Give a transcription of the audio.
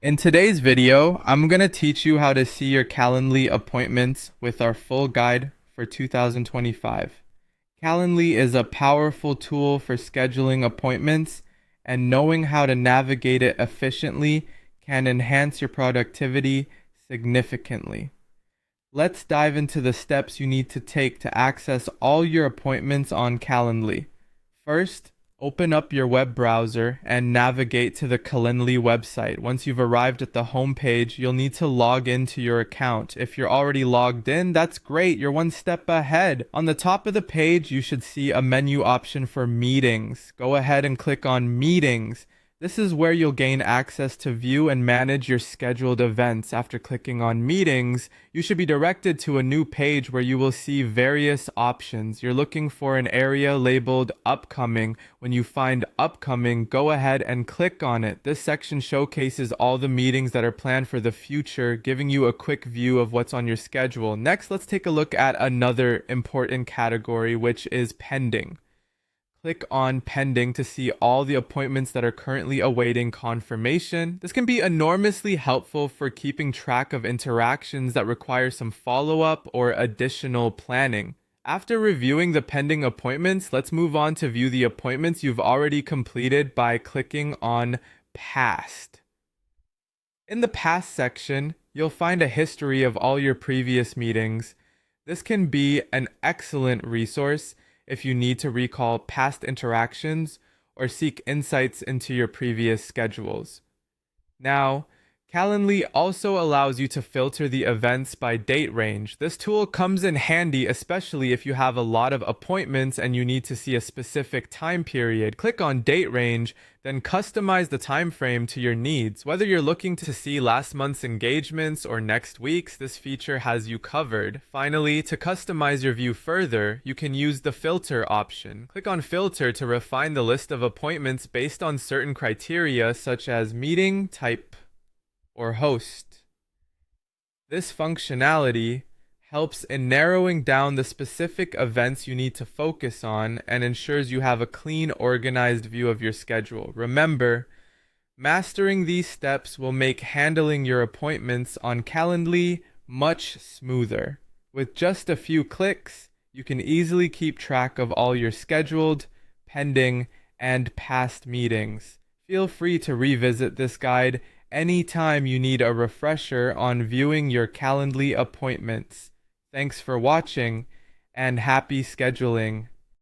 In today's video, I'm going to teach you how to see your Calendly appointments with our full guide for 2025. Calendly is a powerful tool for scheduling appointments, and knowing how to navigate it efficiently can enhance your productivity significantly. Let's dive into the steps you need to take to access all your appointments on Calendly. First, open up your web browser and navigate to the Calendly website. Once you've arrived at the home page, you'll need to log into your account. If you're already logged in, that's great. You're one step ahead. On the top of the page, you should see a menu option for meetings. Go ahead and click on Meetings. This is where you'll gain access to view and manage your scheduled events. After clicking on Meetings, you should be directed to a new page where you will see various options. You're looking for an area labeled Upcoming. When you find Upcoming, go ahead and click on it. This section showcases all the meetings that are planned for the future, giving you a quick view of what's on your schedule. Next, let's take a look at another important category, which is Pending. Click on Pending to see all the appointments that are currently awaiting confirmation. This can be enormously helpful for keeping track of interactions that require some follow-up or additional planning. After reviewing the pending appointments, let's move on to view the appointments you've already completed by clicking on Past. In the Past section, you'll find a history of all your previous meetings. This can be an excellent resource if you need to recall past interactions or seek insights into your previous schedules. Now, Calendly also allows you to filter the events by date range. This tool comes in handy, especially if you have a lot of appointments and you need to see a specific time period. Click on date range, then customize the time frame to your needs. Whether you're looking to see last month's engagements or next week's, this feature has you covered. Finally, to customize your view further, you can use the filter option. Click on filter to refine the list of appointments based on certain criteria such as meeting type or host. This functionality helps in narrowing down the specific events you need to focus on and ensures you have a clean, organized view of your schedule. Remember, mastering these steps will make handling your appointments on Calendly much smoother. With just a few clicks, you can easily keep track of all your scheduled, pending, and past meetings. Feel free to revisit this guide anytime you need a refresher on viewing your Calendly appointments. Thanks for watching, and happy scheduling.